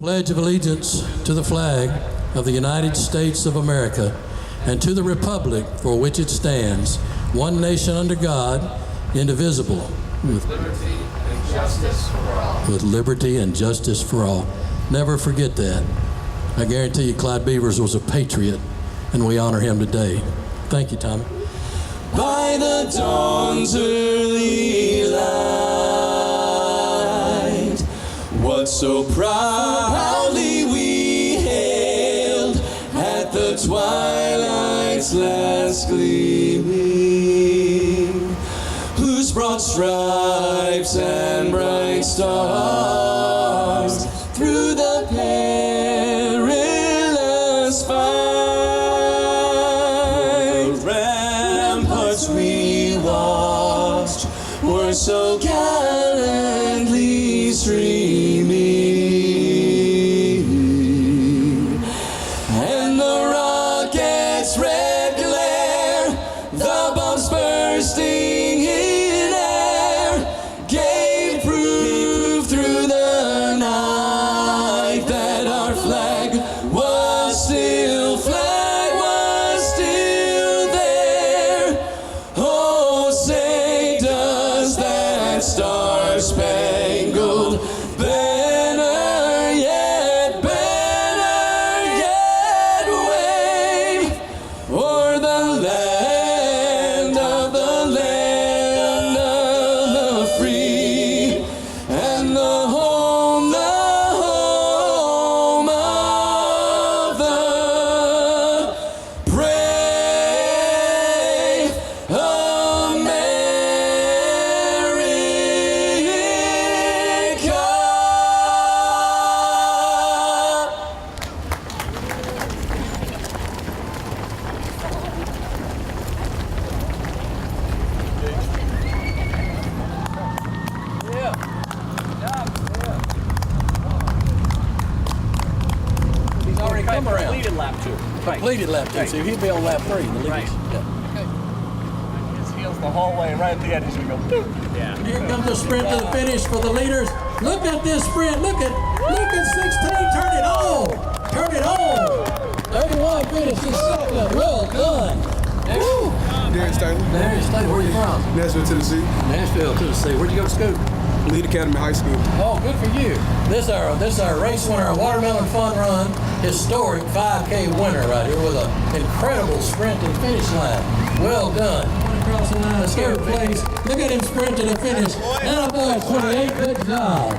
Pledge of allegiance to the flag of the United States of America and to the republic for which it stands, one nation under God, indivisible, with liberty and justice for all. With liberty and justice for all. Never forget that. I guarantee you Clyde Beavers was a patriot, and we honor him today. Thank you, Tommy. By the dawn's early light, what so proudly we hailed at the twilight's last gleaming, whose broad stripes and bright stars through the perilous fight, the ramparts we watched were so gallantly streaming, and the rocket's red glare, the bombs bursting in air, gave proof through the night that our flag was still there. Oh, say does that star-spangled banner yet wave o'er the land of the free, and the home of the brave America. He's already come around. Completed lap 2. Completed lap 2, so he'll be on lap 3 in the leaders. Right. Yeah. His heels the whole way right at the end. He's gonna go. Boop. Yeah. Here comes the sprint to the finish for the leaders. Look at this sprint. Look at 16. Turn it on. Turn it on. 31 finishes second. Well done. Woo. Darius Taylor, Darius Taylor, where you from? Nashville, Tennessee, Nashville, Tennessee. Where'd you go to school? Lead Academy High School. Oh, good for you. This is our race winner, our Watermelon Fun Run, historic 5K winner right here with an incredible sprint to the finish line. Well done. Across the line, third place. Look at him sprint to the finish. Attaboy, 28. Good job.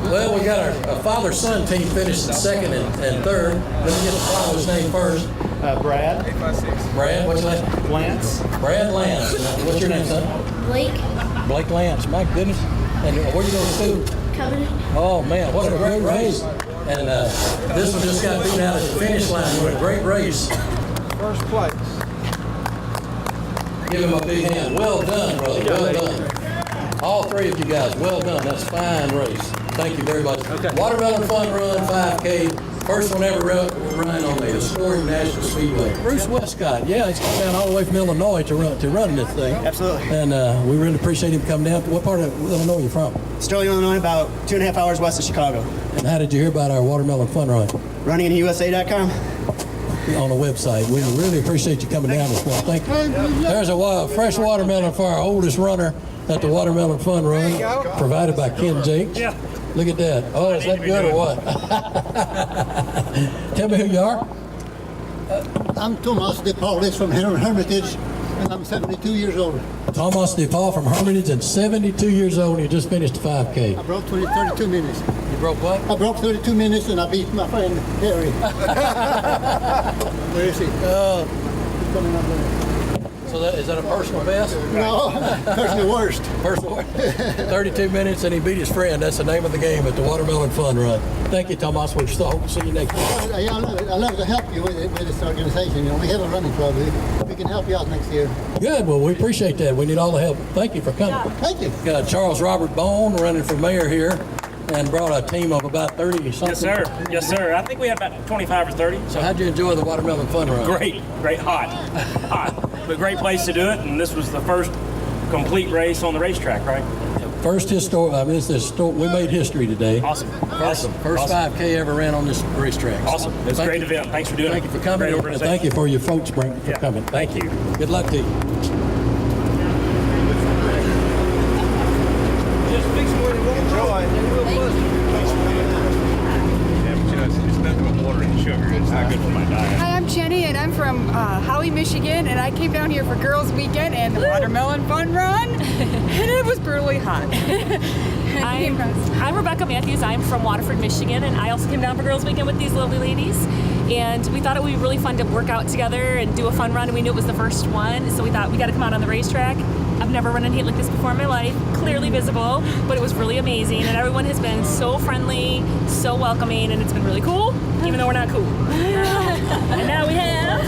Well, we got our father-son team finished in second and third. Let me get the father's name first. Brad. Brad, what's your name? Lance. Brad Lance. What's your name, son? Blake, Blake Lance. My goodness. And where you go to school? Covenant. Oh man, what a great race! And this one just got beat out at the finish line. What a great race! First place. Give him a big hand. Well done, brother. Well done. All three of you guys, well done. That's a fine race. Thank you very much. Watermelon Fun Run 5K. First one ever run on the historic National Speedway. Bruce Westcott, yeah, he's come down all the way from Illinois to run this thing. Absolutely. And we really appreciate him coming down. What part of Illinois are you from? Sterling, Illinois, about 2.5 hours west of Chicago. And how did you hear about our Watermelon Fun Run? RunningInUSA.com. On the website. We really appreciate you coming down this morning. Thank you. There's a fresh watermelon for our oldest runner at the Watermelon Fun Run, provided by Ken Jakes. Yeah. Look at that. Oh, is that good or what? Tell me who you are. I'm Tomas DePaulis from Hermitage, and I'm 72 years old. Thomas DePaul from Hermitage and 72 years old, and you just finished the 5K. I broke 32 minutes. You broke what? I broke 32 minutes, and I beat my friend Harry. Where is he? He's coming up there. So is that a personal best? No, personally worst. Personal 32 minutes, and he beat his friend. That's the name of the game at the Watermelon Fun Run. Thank you, Thomas. We still hope to see you next week. Yeah, I love to help you with this organization. You know, we have a running club. We can help you out next year. Good. Well, we appreciate that. We need all the help. Thank you for coming. Thank you. Got Charles Robert Bone running for mayor here. and brought a team of about 30 something. Yes, sir. Yes, sir. I think we had about 25 or 30. So how'd you enjoy the Watermelon Fun Run? Great, hot, but great place to do it. And this was the first complete race on the racetrack, right? We made history today. Awesome. First Awesome. 5K ever ran on this racetrack. Awesome. It was a great event. Thanks for doing Thank it. you for coming. Great And organization. thank you for your folks for Yeah. coming. Thank you. Good luck to you. It's nothing but water and sugar. It's not good for my diet. Hi, I'm Jenny, and I'm from Holly, Michigan, and I came down here for Girls Weekend and the Watermelon Fun Run, and it was brutally hot. I'm Rebecca Matthews. I'm from Waterford, Michigan, and I also came down for Girls Weekend with these lovely ladies. And we thought it would be really fun to work out together and do a fun run, and we knew it was the first one, so we thought we got to come out on the racetrack. I've never run a heat like this before in my life, clearly visible, but it was really amazing, and everyone has been so friendly, so welcoming, and it's been really cool, even though we're not cool. And now we have...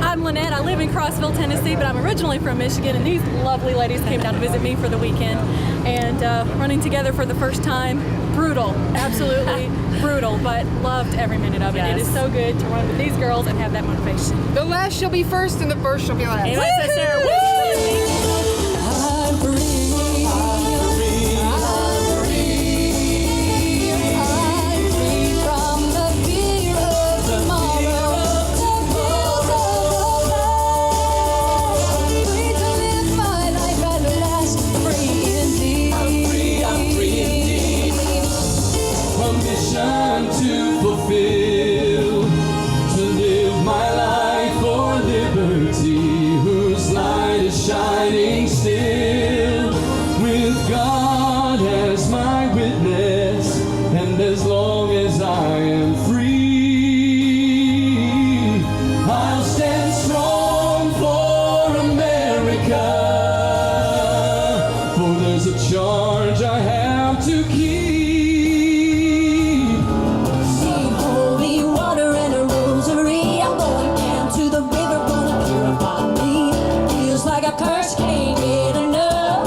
I'm Lynette. I live in Crossville, Tennessee, but I'm originally from Michigan, and these lovely ladies came down to visit me for the weekend. And running together for the first time, brutal, absolutely brutal, but loved every minute of it. Yes. It is so good to run with these girls and have that motivation. The last shall be first, and the first shall be last. Anyway, sister, woo! I'm free. I'm free. I'm free. I'm free from the fear of tomorrow. Free to live my life at last. Free indeed. I'm free. I'm free indeed. A mission to fulfill, to live my life for liberty, whose light is shining still, with God as my witness, and as long as I am free, I'll stand strong for America, for there's a charge I have to keep. See holy water and a rosary, I'm going down to the river, gonna purify me. Feels like a curse, can't get enough.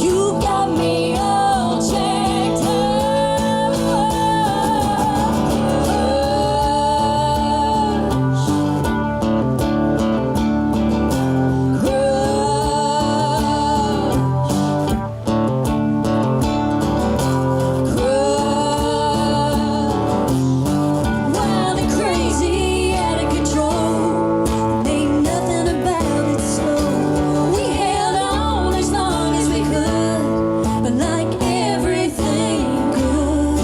You got me all checked Wild and crazy, out of control. Ain't nothing about it slow. We held on as long as we could, but like everything good,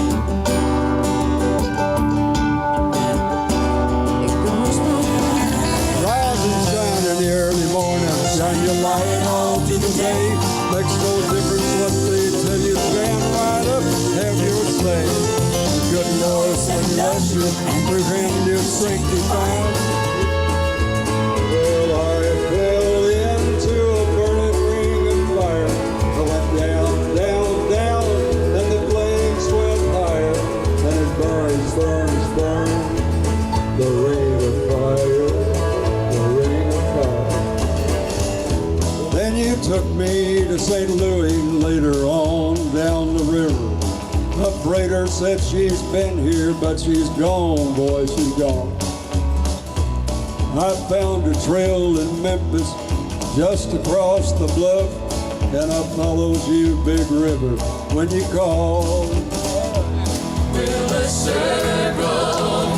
it goes by. Rise and shine in the early morning, shine your light all through the day. Makes no difference what they tell you, stand right up, have your say. The good Lord bless you, present your strength divine. Well, I fell into a burning ring of fire. I went down, down, down, and the flames went higher. And it burns, burns, burns, the ring of fire. The ring of fire. Then you took me to St. Louis later on down the river. A freighter said she's been here, but she's gone, boy, she's gone. I found a trail in Memphis just across the bluff, and I followed you, Big River, when you called. Will the circle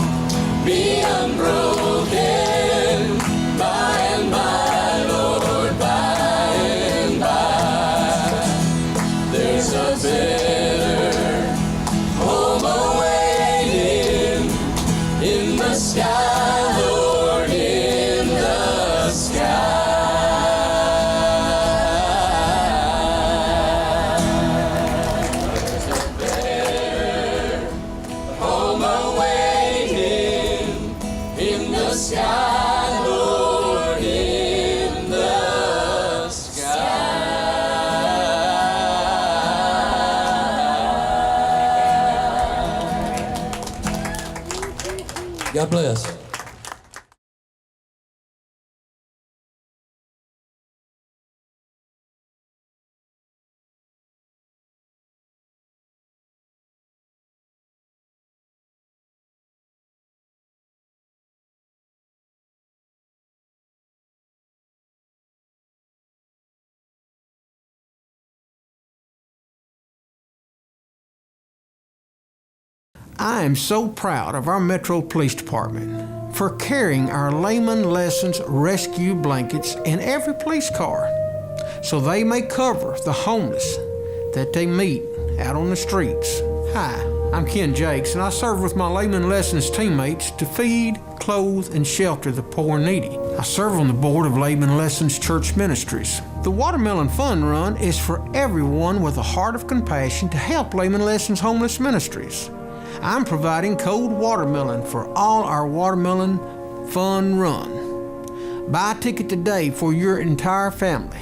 be unbroken by and by, Lord, by and by? There's a better home awaiting in the sky, Lord, in the sky. There's a better home awaiting in the sky, Lord, in the sky. God bless. I am so proud of our Metro Police Department for carrying our Layman Lessons rescue blankets in every police car so they may cover the homeless that they meet out on the streets. Hi, I'm Ken Jakes, and I serve with my Layman Lessons teammates to feed, clothe, and shelter the poor and needy. I serve on the board of Layman Lessons Church Ministries. The Watermelon Fun Run is for everyone with a heart of compassion to help Layman Lessons Homeless Ministries. I'm providing cold watermelon for all our Watermelon Fun Run. Buy a ticket today for your entire family.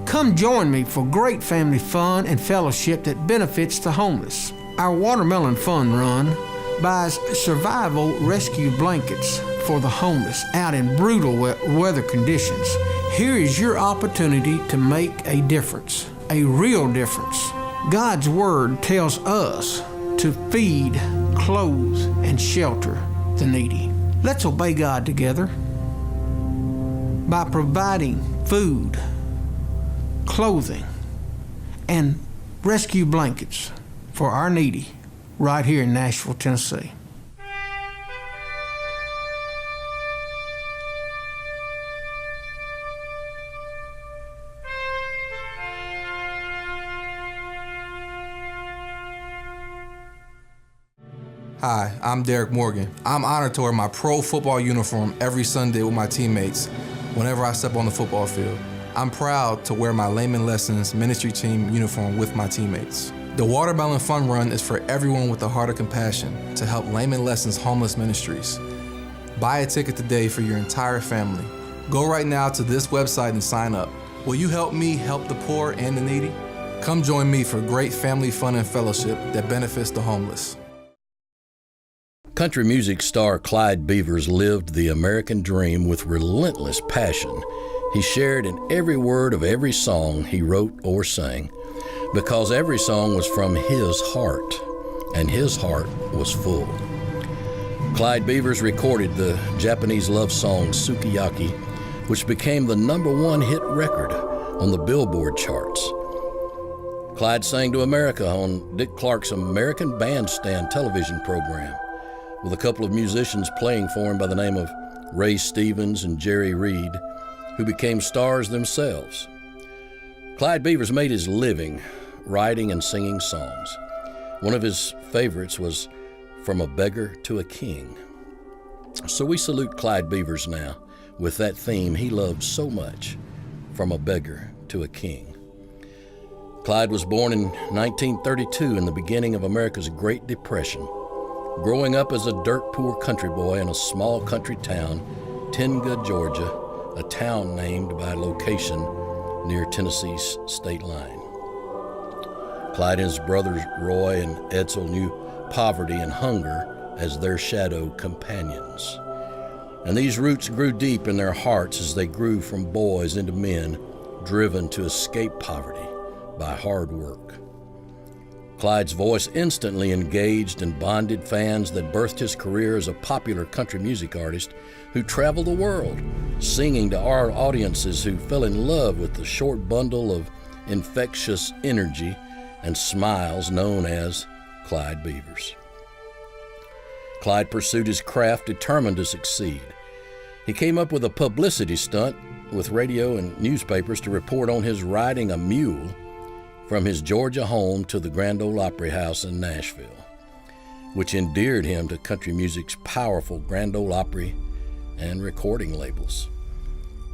Come join me for great family fun and fellowship that benefits the homeless. Our Watermelon Fun Run buys survival rescue blankets for the homeless out in brutal weather conditions. Here is your opportunity to make a difference, a real difference. God's Word tells us to feed, clothe, and shelter the needy. Let's obey God together by providing food, clothing, and rescue blankets for our needy right here in Nashville, Tennessee. Hi, I'm Derek Morgan. I'm honored to wear my pro football uniform every Sunday with my teammates whenever I step on the football field. I'm proud to wear my Layman Lessons ministry team uniform with my teammates. The Watermelon Fun Run is for everyone with a heart of compassion to help Layman Lessons Homeless Ministries. Buy a ticket today for your entire family. Go right now to this website and sign up. Will you help me help the poor and the needy? Come join me for great family fun and fellowship that benefits the homeless. Country music star Clyde Beavers lived the American dream with relentless passion. He shared in every word of every song he wrote or sang, because every song was from his heart, and his heart was full. Clyde Beavers recorded the Japanese love song Sukiyaki, which became the #1 hit record on the Billboard charts. Clyde sang to America on Dick Clark's American Bandstand television program, with a couple of musicians playing for him by the name of Ray Stevens and Jerry Reed, who became stars themselves. Clyde Beavers made his living writing and singing songs. One of his favorites was From a Beggar to a King. So we salute Clyde Beavers now with that theme he loved so much, From a Beggar to a King. Clyde was born in 1932 in the beginning of America's Great Depression. Growing up as a dirt-poor country boy in a small country town, Tenga, Georgia, a town named by location near Tennessee's state line. Clyde and his brothers Roy and Edsel knew poverty and hunger as their shadow companions. And these roots grew deep in their hearts as they grew from boys into men driven to escape poverty by hard work. Clyde's voice instantly engaged and bonded fans that birthed his career as a popular country music artist who traveled the world, singing to our audiences who fell in love with the short bundle of infectious energy and smiles known as Clyde Beavers. Clyde pursued his craft determined to succeed. He came up with a publicity stunt with radio and newspapers to report on his riding a mule from his Georgia home to the Grand Ole Opry House in Nashville, which endeared him to country music's powerful Grand Ole Opry and recording labels.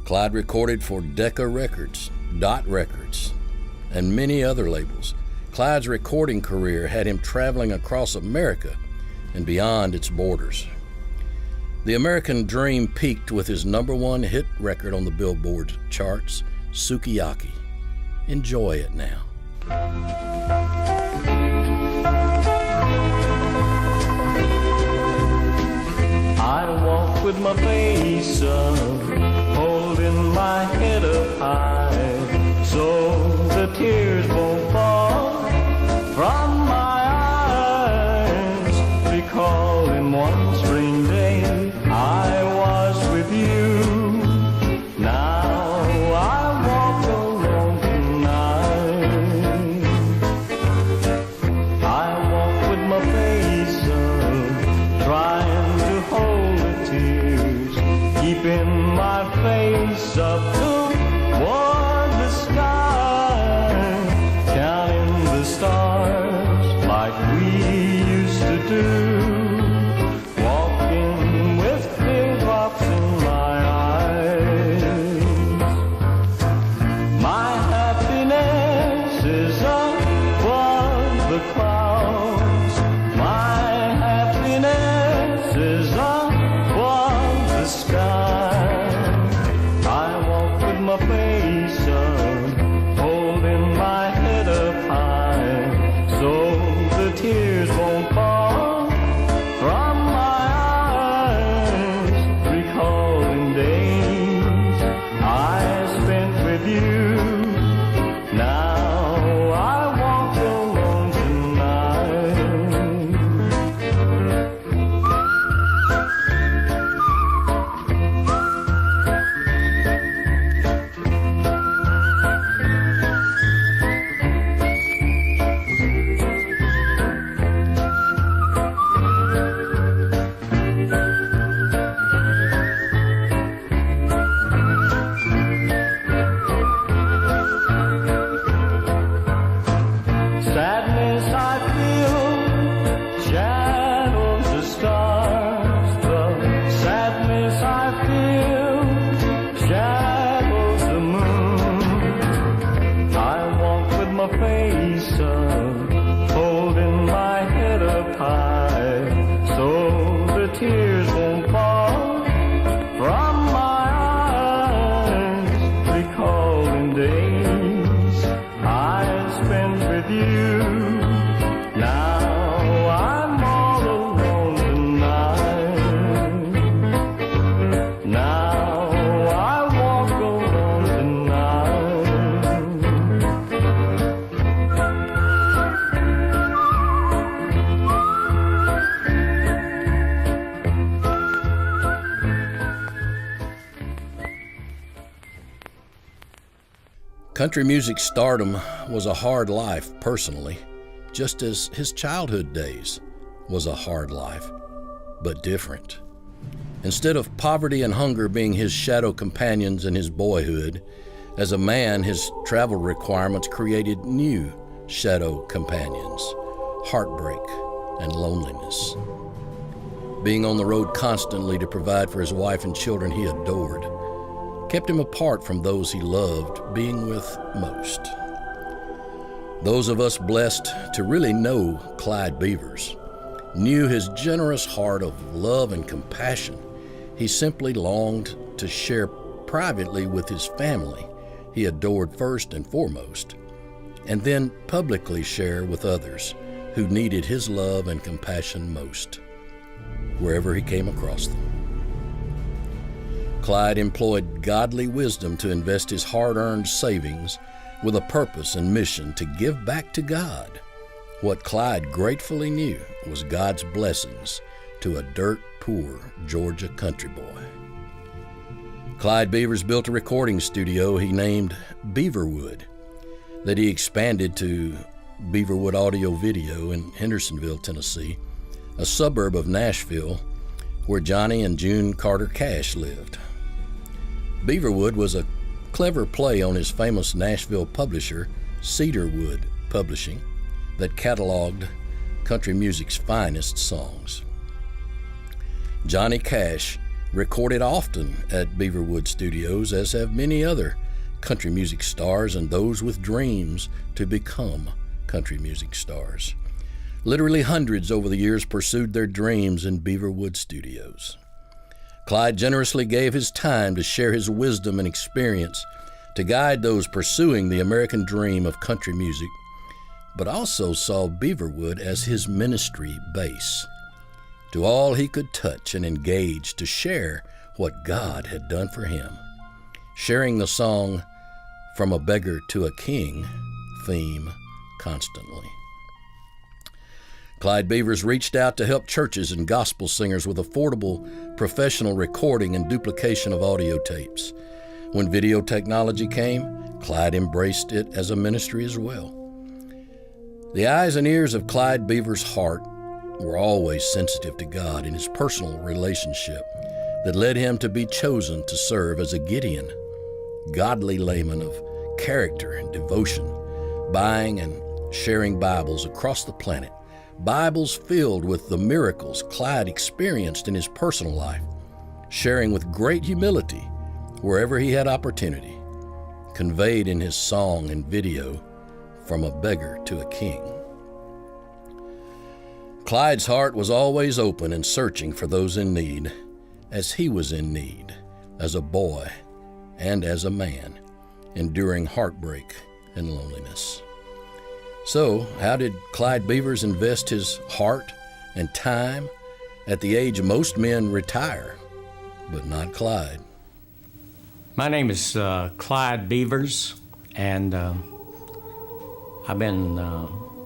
Clyde recorded for Decca Records, Dot Records, and many other labels. Clyde's recording career had him traveling across America and beyond its borders. The American dream peaked with his #1 hit record on the Billboard charts, Sukiyaki. Enjoy it now. I walk with my face up, holding my head up high, so the tears won't fall from my eyes. Recalling one spring day I was with you. Now I walk alone tonight. I walk with my face up, eyes up toward the sky, counting the stars like we used to do. Walking with teardrops in my eyes. My happiness is above the clouds. My happiness is above the sky. I walk with my face up, holding my head up high, so the tears won't fall from my eyes, recalling days I spent with you. Now I walk alone sadness I feel, shadows of stars. The sadness I feel, shadows the moon. I walk with my face up, holding my head up high, so the tears won't fall from my eyes, recalling days I spent with you. Now I'm all alone tonight. Now I walk alone tonight. Country music stardom was a hard life personally, just as his childhood days was a hard life, but different. Instead of poverty and hunger being his shadow companions in his boyhood, as a man, his travel requirements created new shadow companions, heartbreak and loneliness. Being on the road constantly to provide for his wife and children he adored kept him apart from those he loved being with most. Those of us blessed to really know Clyde Beavers knew his generous heart of love and compassion he simply longed to share privately with his family he adored first and foremost, and then publicly share with others who needed his love and compassion most, wherever he came across them. Clyde employed godly wisdom to invest his hard-earned savings with a purpose and mission to give back to God what Clyde gratefully knew was God's blessings to a dirt-poor Georgia country boy. Clyde Beavers built a recording studio he named Beaverwood that he expanded to Beaverwood Audio Video in Hendersonville, Tennessee, a suburb of Nashville where Johnny and June Carter Cash lived. Beaverwood was a clever play on his famous Nashville publisher, Cedarwood Publishing, that cataloged country music's finest songs. Johnny Cash recorded often at Beaverwood Studios, as have many other country music stars and those with dreams to become country music stars. Literally hundreds over the years pursued their dreams in Beaverwood Studios. Clyde generously gave his time to share his wisdom and experience to guide those pursuing the American dream of country music, but also saw Beaverwood as his ministry base, to all he could touch and engage to share what God had done for him, sharing the song From a Beggar to a King theme constantly. Clyde Beavers reached out to help churches and gospel singers with affordable professional recording and duplication of audio tapes. When video technology came, Clyde embraced it as a ministry as well. The eyes and ears of Clyde Beavers' heart were always sensitive to God in his personal relationship that led him to be chosen to serve as a Gideon godly layman of character and devotion, buying and sharing Bibles across the planet, Bibles filled with the miracles Clyde experienced in his personal life, sharing with great humility wherever he had opportunity, conveyed in his song and video, From a Beggar to a King. Clyde's heart was always open and searching for those in need, as he was in need, as a boy and as a man, enduring heartbreak and loneliness. So, how did Clyde Beavers invest his heart and time at the age most men retire, but not Clyde? My name is Clyde Beavers, and I've been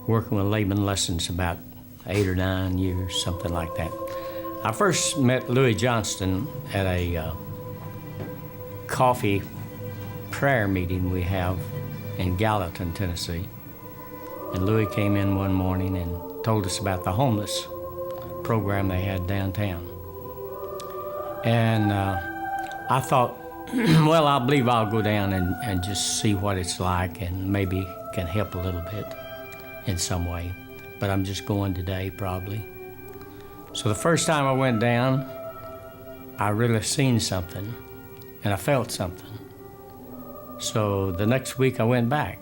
working with layman lessons about 8 or 9 years, something like that. I first met Louis Johnston at a coffee prayer meeting we have in Gallatin, Tennessee. And Louis came in one morning and told us about the homeless program they had downtown. And I thought, well, I believe I'll go down and just see what it's like and maybe can help a little bit in some way. But I'm just going today, probably. So the first time I went down, I really seen something, and I felt something. So the next week I went back,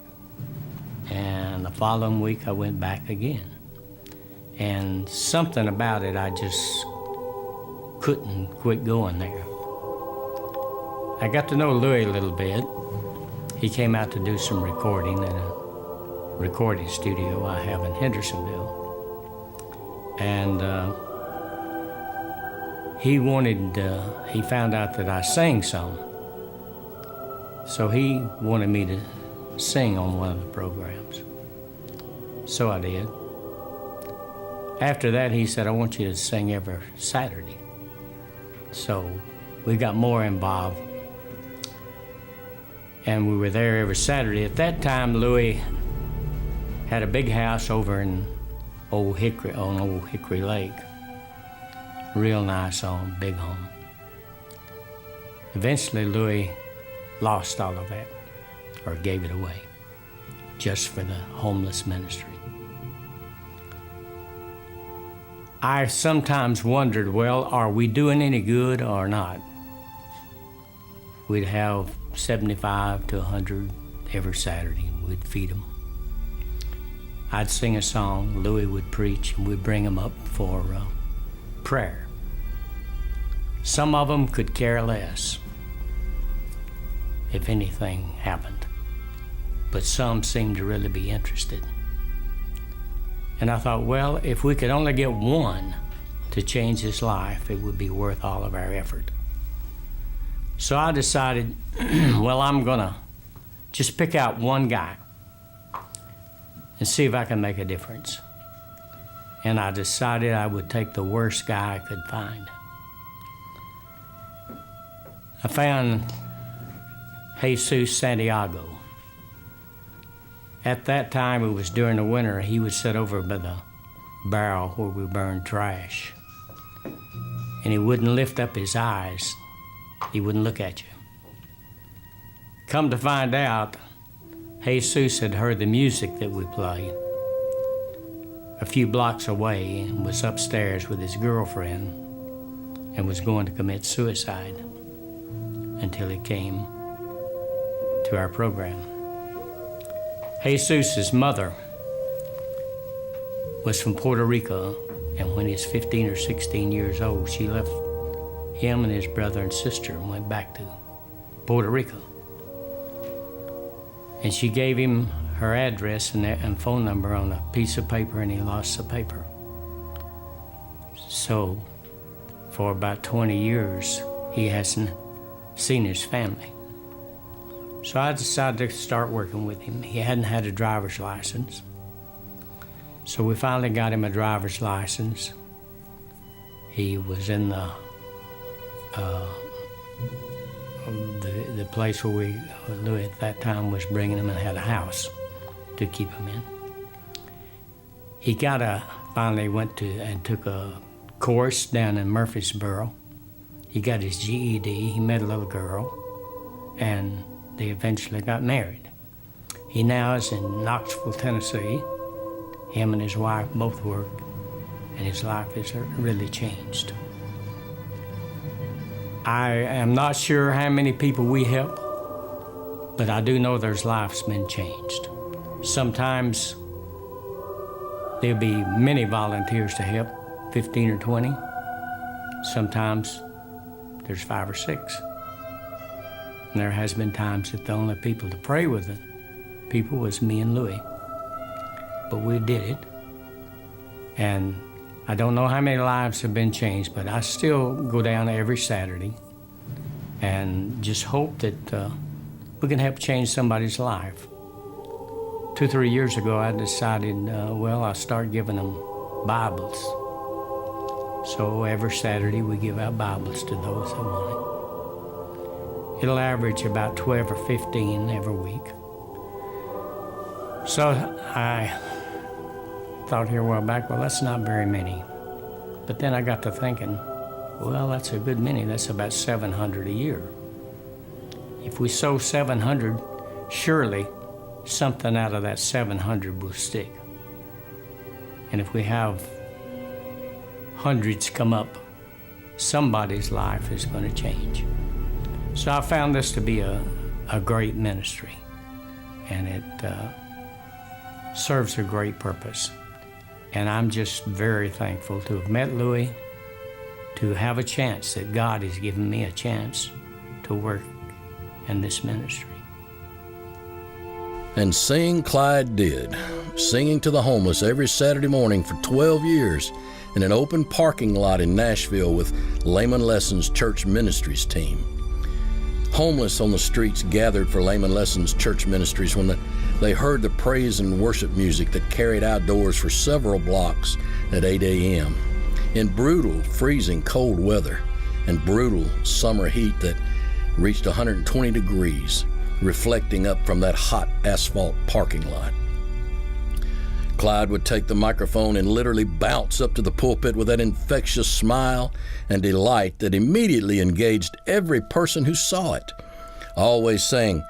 and the following week I went back again. And something about it, I just couldn't quit going there. I got to know Louis a little bit. He came out to do some recording in a recording studio I have in Hendersonville. And he found out that I sang some. So he wanted me to sing on one of the programs. So I did. After that, he said, I want you to sing every Saturday. So we got more involved. And we were there every Saturday. At that time, Louis had a big house over in Old Hickory Lake. Real nice home, big home. Eventually, Louis lost all of that, or gave it away, just for the homeless ministry. I sometimes wondered, well, are we doing any good or not? We'd have 75 to 100 every Saturday. We'd feed them. I'd sing a song, Louis would preach, and we'd bring them up for prayer. Some of them could care less if anything happened, but some seemed to really be interested. And I thought, well, if we could only get one to change his life, it would be worth all of our effort. So I decided, well, I'm gonna just pick out one guy and see if I can make a difference. And I decided I would take the worst guy I could find. I found Jesus Santiago. At that time, it was during the winter, he would sit over by the barrel where we burned trash. And he wouldn't lift up his eyes. He wouldn't look at you. Come to find out, Jesus had heard the music that we played a few blocks away and was upstairs with his girlfriend and was going to commit suicide until he came to our program. Jesus' mother was from Puerto Rico, and when he was 15 or 16 years old, she left him and his brother and sister and went back to Puerto Rico. And she gave him her address and phone number on a piece of paper, and he lost the paper. So for about 20 years, he hasn't seen his family. So I decided to start working with him. He hadn't had a driver's license. So we finally got him a driver's license. He was in the place where Louis at that time was bringing him and had a house to keep him in. He finally went to and took a course down in Murfreesboro. He got his GED, he met a little girl, and they eventually got married. He now is in Knoxville, Tennessee. Him and his wife both work, and his life has really changed. I am not sure how many people we help, but I do know their lives been changed. Sometimes there'll be many volunteers to help, 15 or 20. Sometimes there's 5 or 6. And there has been times that the only people to pray with the people was me and Louie. But we did it. And I don't know how many lives have been changed, but I still go down every Saturday and just hope that we can help change somebody's life. 2 or 3 years ago, I decided, I'll start giving them Bibles. So every Saturday, we give out Bibles to those that want it. It'll average about 12 or 15 every week. So I thought here a while back, that's not very many. But then I got to thinking, that's a good many. That's about 700 a year. If we sow 700, surely something out of that 700 will stick. And if we have hundreds come up, somebody's life is going to change. So I found this to be a great ministry, and it serves a great purpose. And I'm just very thankful to have met Louie, to have a chance that God has given me a chance to work in this ministry. And sing Clyde did, singing to the homeless every Saturday morning for 12 years in an open parking lot in Nashville with Layman Lessons Church Ministries team. Homeless on the streets gathered for Layman Lessons Church Ministries when they heard the praise and worship music that carried outdoors for several blocks at 8 a.m. in brutal, freezing cold weather and brutal summer heat that reached 120 degrees, reflecting up from that hot asphalt parking lot. Clyde would take the microphone and literally bounce up to the pulpit with that infectious smile and delight that immediately engaged every person who saw it, always saying,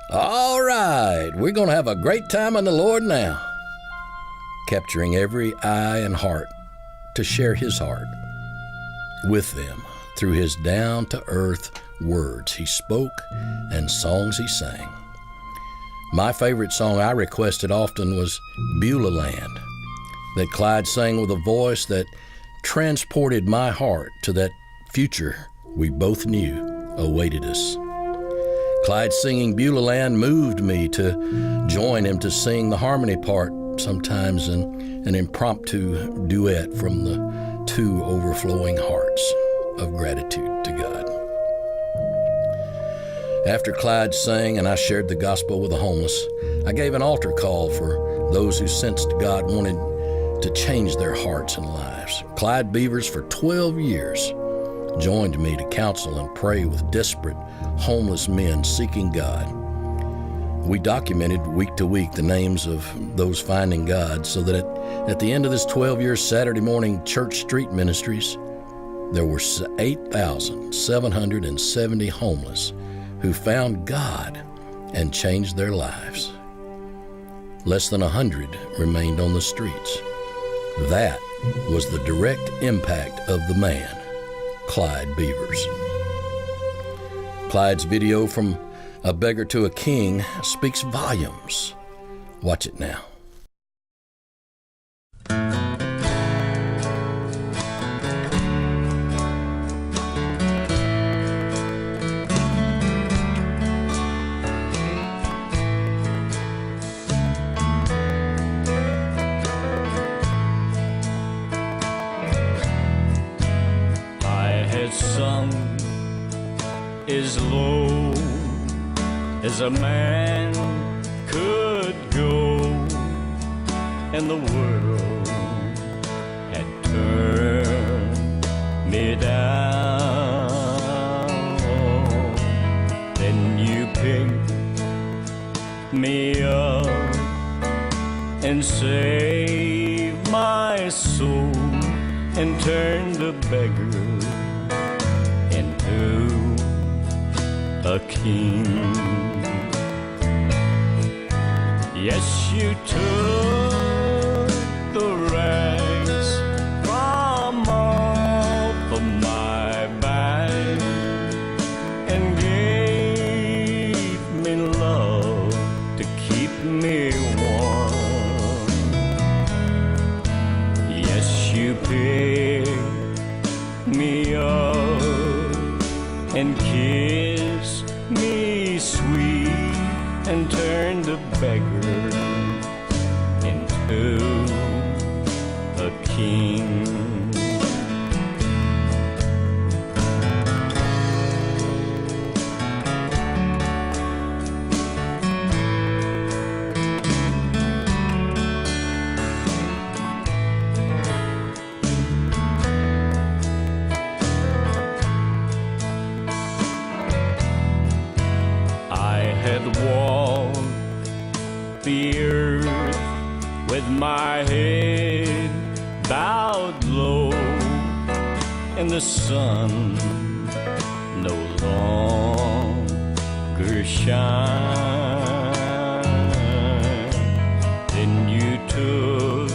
"All right, we're going to have a great time in the Lord now," capturing every eye and heart to share his heart with them through his down-to-earth words he spoke and songs he sang. My favorite song I requested often was Beulah Land, that Clyde sang with a voice that transported my heart to that future we both knew awaited us. Clyde singing Beulah Land moved me to join him to sing the harmony part, sometimes in an impromptu duet from the two overflowing hearts of gratitude to God. After Clyde sang and I shared the gospel with the homeless, I gave an altar call for those who sensed God wanted to change their hearts and lives. Clyde Beavers, for 12 years, joined me to counsel and pray with desperate, homeless men seeking God. We documented week to week the names of those finding God so that at the end of this 12-year Saturday morning church street ministries, there were 8,770 homeless who found God and changed their lives. Less than 100 remained on the streets. That was the direct impact of the man, Clyde Beavers. Clyde's video from A Beggar to a King speaks volumes. Watch it now. Sung as low as a man could go, and the world had turned me down. Then you picked me up and saved my soul and turned the beggar into a king. Yes, you took the rags from off of my back and gave me love to keep me warm. Yes, you picked me up and kissed me sweet and turned a beggar into a king. I had walked the earth with my head bowed low, and the sun no longer shine. Then you took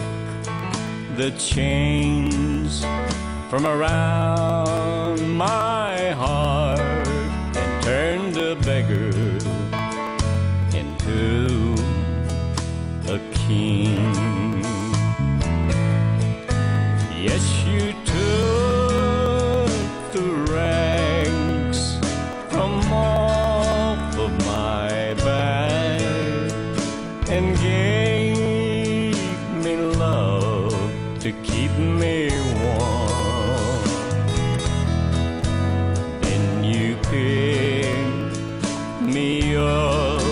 the chains from around my heart and turned a beggar into a king. Yes, you took the rags from off of my back and gave me love to keep me warm. Then you picked me up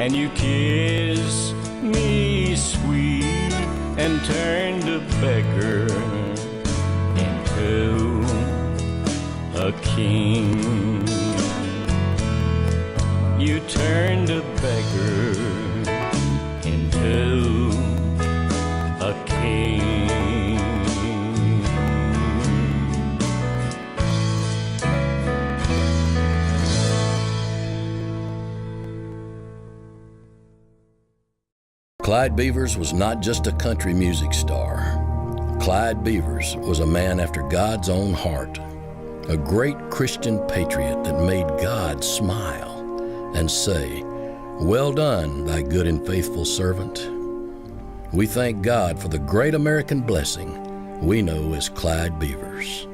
and you kissed me sweet and turned a beggar into a king. You turned a beggar into a king. Clyde Beavers was not just a country music star. Clyde Beavers was a man after God's own heart, a great Christian patriot that made God smile and say, "Well done, thy good and faithful servant." We thank God for the great American blessing we know as Clyde Beavers.